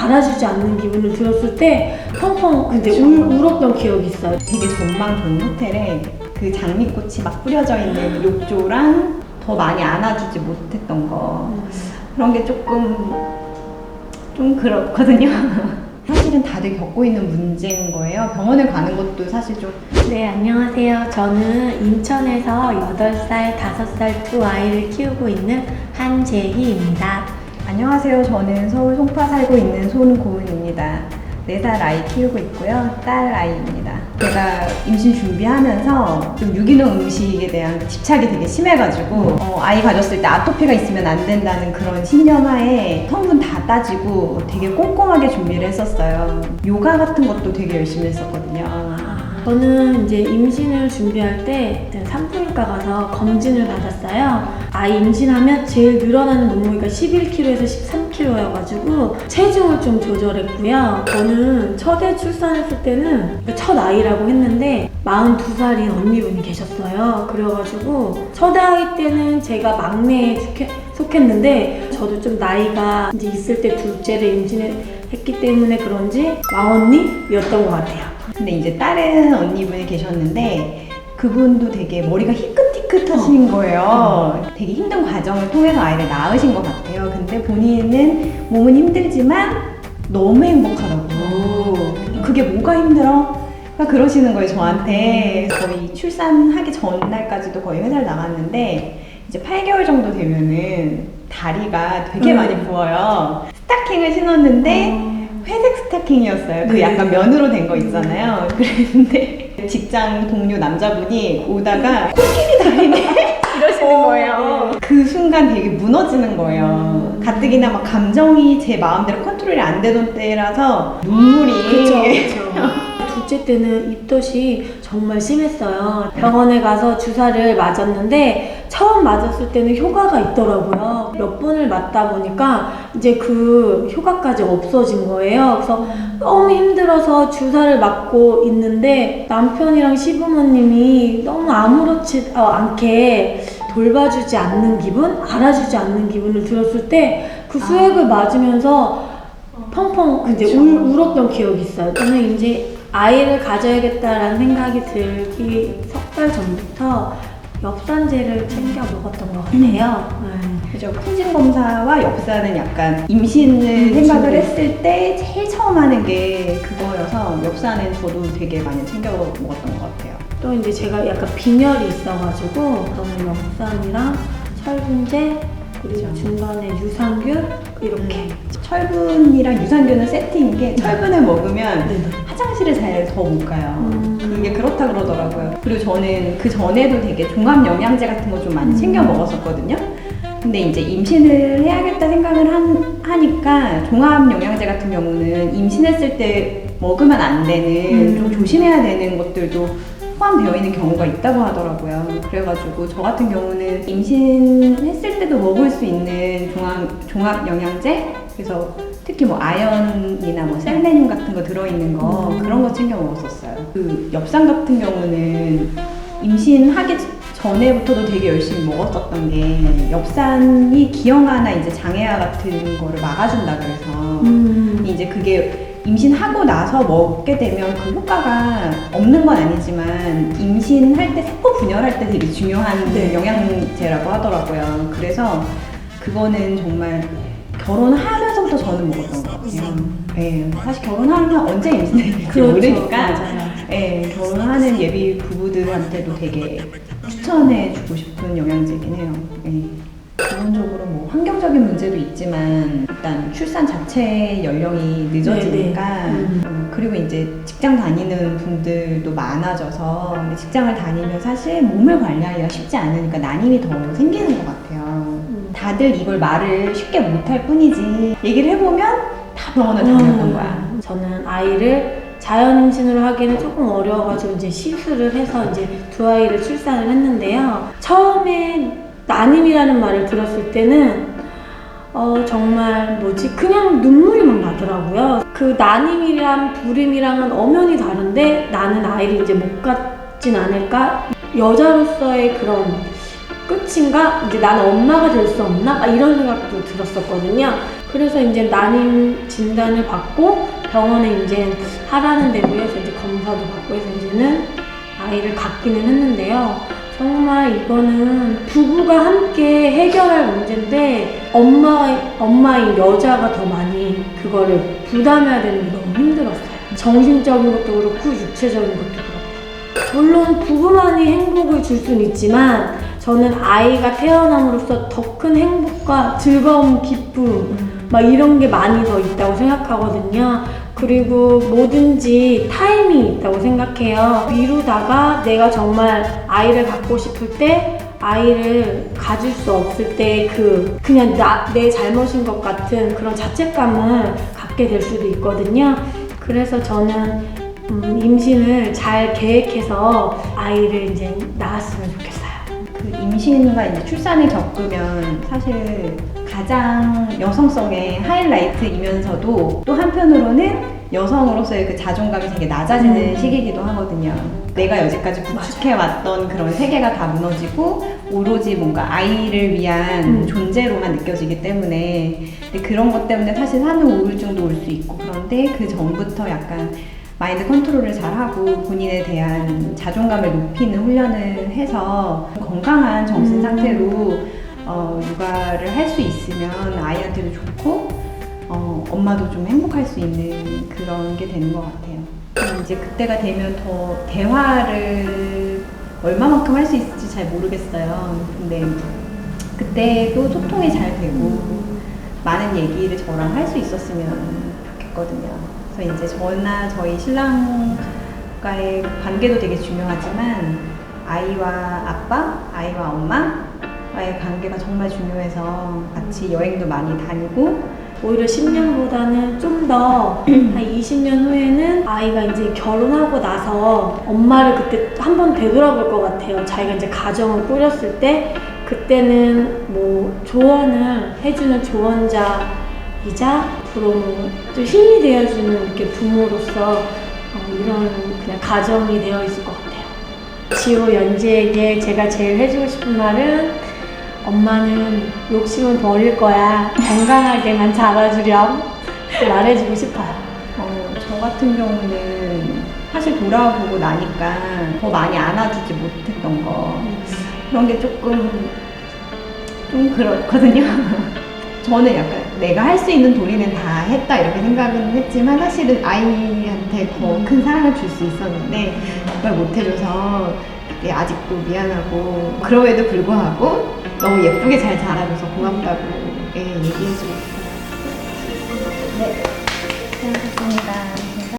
알아주지 않는 기분을 들었을 때 펑펑 근데 울었던 기억이 있어요. 되게 전망 좋은 호텔에 그 장미꽃이 막 뿌려져 있는 욕조랑 더 많이 안아주지 못했던 거 그런 게 좀 그렇거든요. 사실은 다들 겪고 있는 문제인 거예요. 병원을 가는 것도 사실 좀. 네, 안녕하세요. 저는 인천에서 8살, 5살 두 아이를 키우고 있는 한재희입니다. 안녕하세요. 저는 서울 송파 살고 있는 손고은입니다. 4살 아이 키우고 있고요. 딸 아이입니다. 제가 임신 준비하면서 좀 유기농 음식에 대한 집착이 되게 심해가지고 아이 가졌을 때 아토피가 있으면 안 된다는 그런 신념하에 성분 다 따지고 되게 꼼꼼하게 준비를 했었어요. 요가 같은 것도 되게 열심히 했었거든요. 저는 이제 임신을 준비할 때 산부인과 가서 검진을 받았어요. 아이 임신하면 제일 늘어나는 몸무게가 11kg에서 13kg여가지고 체중을 좀 조절했고요. 저는 첫애 출산했을 때는 첫 아이라고 했는데 42살인 언니분이 계셨어요. 그래가지고 첫 아이 때는 제가 막내에 속했는데 저도 좀 나이가 이제 있을 때 둘째를 임신했기 때문에 그런지 마언니였던 것 같아요. 근데 이제 다른 언니분이 계셨는데 그분도 되게 머리가 희끗희끗하신 거예요. 되게 힘든 과정을 통해서 아이를 낳으신 것 같아요. 근데 본인은 몸은 힘들지만 너무 행복하다고. 그게 뭐가 힘들어? 그러시는 거예요, 저한테. 거의 출산하기 전날까지도 거의 회사를 나갔는데 이제 8개월 정도 되면은 다리가 되게 많이 부어요. 스타킹을 신었는데 회색 스타킹이었어요. 그 약간 면으로 된 거 있잖아요. 그랬는데 직장 동료 남자분이 오다가 코끼리 다리네 이러시는 거예요. 그 순간 되게 무너지는 거예요. 가뜩이나 막 감정이 제 마음대로 컨트롤이 안 되던 때라서 눈물이. 그쵸. 둘째 때는 입덧이 정말 심했어요. 병원에 가서 주사를 맞았는데 처음 맞았을 때는 효과가 있더라고요. 몇 번을 맞다 보니까 이제 그 효과까지 없어진 거예요. 그래서 너무 힘들어서 주사를 맞고 있는데 남편이랑 시부모님이 너무 아무렇지 않게 돌봐주지 않는 기분, 알아주지 않는 기분을 들었을 때 그 수액을 맞으면서 펑펑 이제 울었던 기억이 있어요. 저는 이제 아이를 가져야겠다라는 생각이 들기 석 달 전부터 엽산제를 챙겨 먹었던 것 같아요. 그죠. 푸진 검사와 엽산은 약간 임신을 생각을 했을 때 제일 처음 하는 게 그거여서 엽산은 저도 되게 많이 챙겨 먹었던 것 같아요. 또 이제 제가 약간 빈혈이 있어가지고 저는 엽산이랑 철분제 그리고 중간에 유산균 이렇게 철분이랑 유산균은 세트인 게 철분을 먹으면 화장실을 잘 더 못 가요. 그게 그렇다 그러더라고요. 그리고 저는 그 전에도 되게 종합 영양제 같은 거 좀 많이 챙겨 먹었었거든요. 근데 이제 임신을 해야겠다 생각을 하니까 종합 영양제 같은 경우는 임신했을 때 먹으면 안 되는 좀 조심해야 되는 것들도 포함되어 있는 경우가 있다고 하더라고요. 그래가지고 저 같은 경우는 임신했을 때도 먹을 수 있는 종합 영양제, 그래서 특히 뭐 아연이나 뭐 셀레늄 같은 거 들어있는 거 그런 거 챙겨 먹었었어요. 그 엽산 같은 경우는 임신하기 전에부터도 되게 열심히 먹었었던 게 엽산이 기형아나 이제 장애아 같은 거를 막아준다 그래서 이제 그게 임신하고 나서 먹게 되면 그 효과가 없는 건 아니지만 임신할 때 세포 분열할 때 되게 중요한 영양제라고 하더라고요. 그래서 그거는 정말 결혼하면서부터 저는 먹었던 것 같아요. 네, 사실 결혼하면 언제 임신될지 모르니까 네, 결혼하는 예비 부부들한테도 되게 추천해주고 싶은 영양제이긴 해요. 네. 기본적으로 뭐 환경적인 문제도 있지만 일단 출산 자체 연령이 늦어지니까 그리고 이제 직장 다니는 분들도 많아져서 근데 직장을 다니면 사실 몸을 관리하기가 쉽지 않으니까 난임이 더 생기는 것 같아요. 다들 이걸 말을 쉽게 못할 뿐이지 얘기를 해보면 다 병원을 다녔던 거야. 저는 아이를 자연 임신으로 하기에는 조금 어려워가지고 이제 시술을 해서 이제 두 아이를 출산을 했는데요. 처음에 난임이라는 말을 들었을 때는 정말 그냥 눈물이 막 나더라고요. 그 난임이랑 불임이랑은 엄연히 다른데 나는 아이를 이제 못 갖진 않을까? 여자로서의 그런 끝인가? 이제 나는 엄마가 될 수 없나? 이런 생각도 들었었거든요. 그래서 이제 난임 진단을 받고 병원에 이제 하라는 대로 해서 이제 검사도 받고 해서 이제는 아이를 갖기는 했는데요. 정말 이거는 부부가 함께 해결할 문제인데 엄마인 여자가 더 많이 그거를 부담해야 되는 게 너무 힘들었어요. 정신적인 것도 그렇고 육체적인 것도 그렇고. 물론 부부만이 행복을 줄 수는 있지만 저는 아이가 태어남으로써 더 큰 행복과 즐거움, 기쁨 막 이런 게 많이 더 있다고 생각하거든요. 그리고 뭐든지 타이밍이 있다고 생각해요. 미루다가 내가 정말 아이를 갖고 싶을 때 아이를 가질 수 없을 때 그냥 내 잘못인 것 같은 그런 자책감을 갖게 될 수도 있거든요. 그래서 저는 임신을 잘 계획해서 아이를 이제 낳았으면 좋겠어요. 그 임신과 이제 출산을 겪으면 사실 가장 여성성의 하이라이트이면서도 또 한편으로는 여성으로서의 그 자존감이 되게 낮아지는 시기이기도 하거든요. 내가 여지까지 구축해왔던 그런 세계가 다 무너지고 오로지 뭔가 아이를 위한 존재로만 느껴지기 때문에 근데 그런 것 때문에 사실 산후 우울증도 올 수 있고 그런데 그 전부터 약간 마인드 컨트롤을 잘하고 본인에 대한 자존감을 높이는 훈련을 해서 건강한 정신 상태로 육아를 할 수 있으면 아이한테도 좋고 엄마도 좀 행복할 수 있는 그런 게 되는 것 같아요. 그럼 이제 그때가 되면 더 대화를 얼마만큼 할 수 있을지 잘 모르겠어요. 근데 그때도 소통이 잘 되고 많은 얘기를 저랑 할 수 있었으면 좋겠거든요. 그래서 이제 저나 저희 신랑과의 관계도 되게 중요하지만 아이와 아빠, 아이와 엄마와의 관계가 정말 중요해서 같이 여행도 많이 다니고 오히려 10년보다는 좀 더 한 20년 후에는 아이가 이제 결혼하고 나서 엄마를 그때 한번 되돌아볼 것 같아요. 자기가 이제 가정을 꾸렸을 때 그때는 뭐 조언을 해주는 조언자이자 앞으로 또 힘이 되어주는 이렇게 부모로서 이런 그냥 가정이 되어 있을 것 같아요. 지호 연지에게 제가 제일 해주고 싶은 말은 엄마는 욕심은 버릴 거야. 건강하게만 자라주렴. 말해주고 싶어요. 저 같은 경우는 사실 돌아보고 나니까 더 많이 안아주지 못했던 거 그런 게 조금 그렇거든요. 저는 약간 내가 할 수 있는 도리는 다 했다 이렇게 생각은 했지만 사실은 아이한테 더 큰 사랑을 줄 수 있었는데 그걸 못 해줘서 아직도 미안하고 그럼에도 불구하고 너무 예쁘게 잘 자라줘서 고맙다고 얘기해주고 싶어요. 네.